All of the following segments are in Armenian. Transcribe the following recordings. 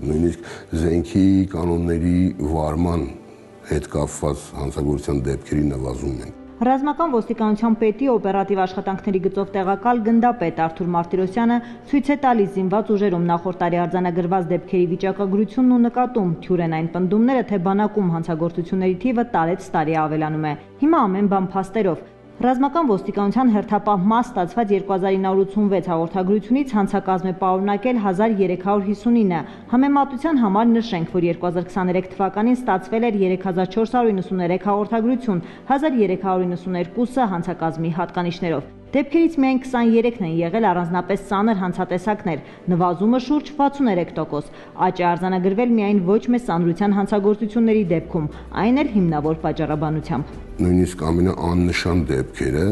նույնիսկ զենքի կանոնների վարման հետ կապված հանցագործության դեպքերի նվազում են։ Ռազմական ոստիկանության պետի օպերատիվ աշխատանքների գծով տեղակալ գնդապետ Արթուր Մարտիրոսյանը ցույց է տալիս զինված ուժերում նախորդ տարի արձանագրված դեպքերի վիճակագրությունն ու նկատում թյուր են այն պնդումները, թե բանակում հանցագործությունների թիվը տարեց տարի ավելանում է։ Հիմա ամեն բան փաստերով։ Ռազմական ոստիկանության հերթապահ ստացված 2986 հաղորդագրությունից հանցակազմ է պարունակել 1359։ Համեմատության համար նշենք, որ 2023 թվականին ստացվել էր 3493 հաղորդագրություն, 1392-ը հանցակազմի հատկանիշներով։ Դեպքերից միայն 23-ն են եղել առանձնապես ծանր հանցատեսակներ, նվազումը շուրջ 63%, աճ է արձանագրվել միայն ոչ մեծ ծանրության հանցագործությունների դեպքում, այն էլ հիմնավոր պատճառաբանությամբ։ Նույնիսկ ամենաաննշան դեպքերը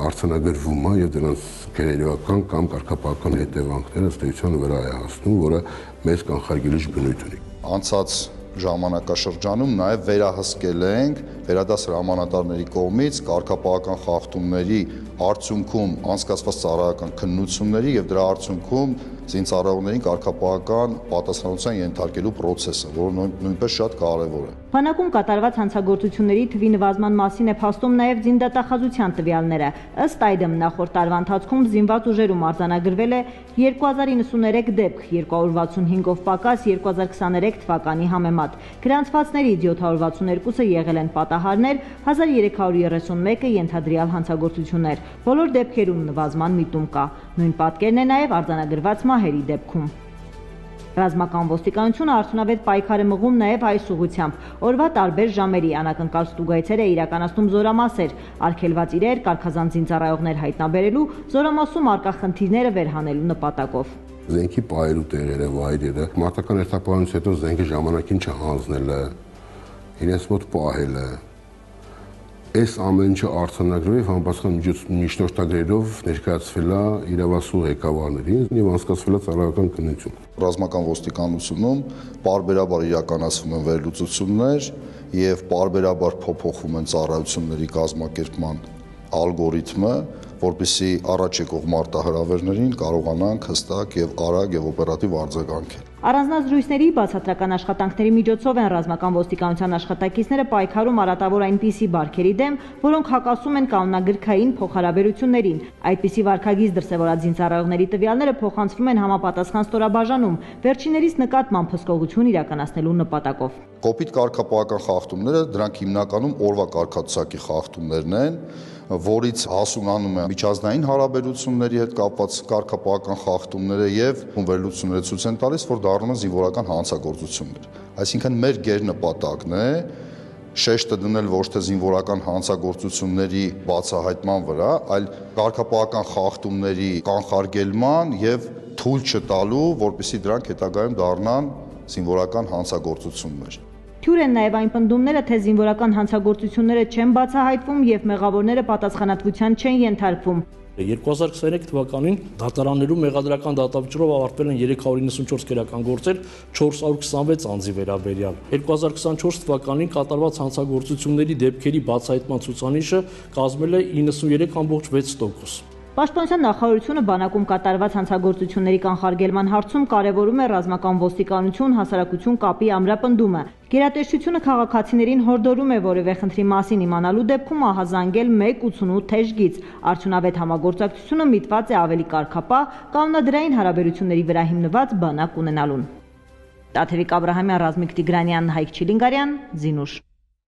արձանագրվում է եւ դրանց գերեվական կամ կարգապահական հետևանքները ըստ էության վրա է հասնում, որը մեծ կանխարգելիչ բնույթ ունի։ Անցած ժամանակաշրջանում նաև վերահսկել ենք վերադաս հրամանատարների կողմից կարգապահական խախտումների արդյունքում անցկացված ծառայական քննությունների եւ դրա արդյունքում զինծառայողներին կարգապահական պատասխանատվության ենթարկելու process-ը, որը նույնպես շատ կարևոր է։ Բանակում կատարված հանցագործությունների թվի նվազման մասին է փաստում նաև զինդատախազության տվյալները։ Ըստ այդմ նախորդ տարվա ընթացքում զինված ուժերում արձանագրվել է 2093 դեպք, 265-ով պակաս 2023 թվականի համեմատ։ Գրանցվածներից 762-ը եղել են պատահարներ, 1331-ը ենթադրյալ հանցագործություններ։ Բոլոր դեպքերում նվազման միտում կա։ Նույն պատկերն է նաև արձանագրված մահերի դեպքում։ Ռազմական ոստիկանությունը արդյունավետ պայքար է մղում նաև այս ուղղությամբ։ Օրվա տարբեր ժամերի անակնկալ ստուգայցեր է իրականացնում զորամասեր, արգելված իրեր, կարգազանց զինծառայողներ հայտնաբերելու, զորամասում առկա խնդիրները վերհանելու նպատակով։ Զենքի պահելու տեղերը, վայրերը, մարտական հերթապահությունից հետո զենքը ժամանակին չհանձնելը, իրենց մոտ պահելը, այս ամենը արձանագրվել համապատասխան միջնորդագրերով ներկայացվել է իրավասու ղեկավարներին եւ անցկացվել է ծառայական քննություն։ Ռազմական ոստիկանությունում պարբերաբար իրականացվում են վերլուծություններ եւ պարբերաբար փոփոխվում են ծառայությունների կազմակերպման ալգորիթմը, որպեսզի առաջ եկող մարտահրավերներին կարողանանք հստակ եւ արագ եւ օպերատիվ արձագանքել։ Առանձնազրույցների բացատրական աշխատանքների միջոցով են ռազմական ոստիկանության աշխատակիցները պայքարում արատավոր այնպիսի բարքերի դեմ, որոնք հակասում են կանոնագրքային փոխհարաբերություններին։ Այդպիսի վարքագիծ դրսևորած զինծառայողների տվյալները փոխանցվում են համապատասխան ստորաբաժանում, վերջիններիս նկատմամբ հսկողություն իրականացնելու նպատակով։ Կոպիտ կարգապահական խախտումները դրանք հիմնականում օրվա կարգացակի խախտումներն են, որից հասունանում է միջազգային հարաբերությունների հետ կապված կարգապահական խախտումները եւ վերլուծությունները ցույց են տալիս, որ դառնում են զինվորական հանցագործություններ։ Այսինքն մեր գերնպատակն է շեշտը դնել ոչ թե զինվորական հանցագործությունների բացահայտման վրա, այլ կարգապահական խախտումների կանխարգելման եւ թույլ չտալու, որպեսզի դրանք հետագայում դառնան զինվորական հանցագործություններ։ Թյուր են նաև այն պնդումները, թե զինվորական հանցագործությունները չեն բացահայտվում եւ մեղավորները պատասխանատվության չեն ենթարկվում։ 2023 թվականին դատարաններում մեղադրական դատավճռով ավարտվել են 394 քրեական գործեր 426 անձի վերաբերյալ։ 2024 թվականին կատարված հանցագործությունների դեպքերի բացահայտման ցուցանիշը կազմել է 93.6%։ Պաշտպանության նախարարությունը բանակում կատարված հանցագործությունների կանխարգելման հարցում կարևորում է ռազմական ոստիկանություն հասարակություն կապի ամրապնդումը։ Գերատեսչությունը քաղաքացիներին հորդորում է որևէ խնդրի մասին իմանալու դեպքում ահազանգել 188 թեժգից։ Արդյունավետ համագործակցությունը միտված է ավելի կարգապահ, կանոնադրային հարաբերությունների վրա հիմնված բանակ ունենալուն։ Տաթևիկ Աբրահամյան, Ռազմիկ Տիգրանյան, Հայկ Չիլինգարյան, Զինուշ։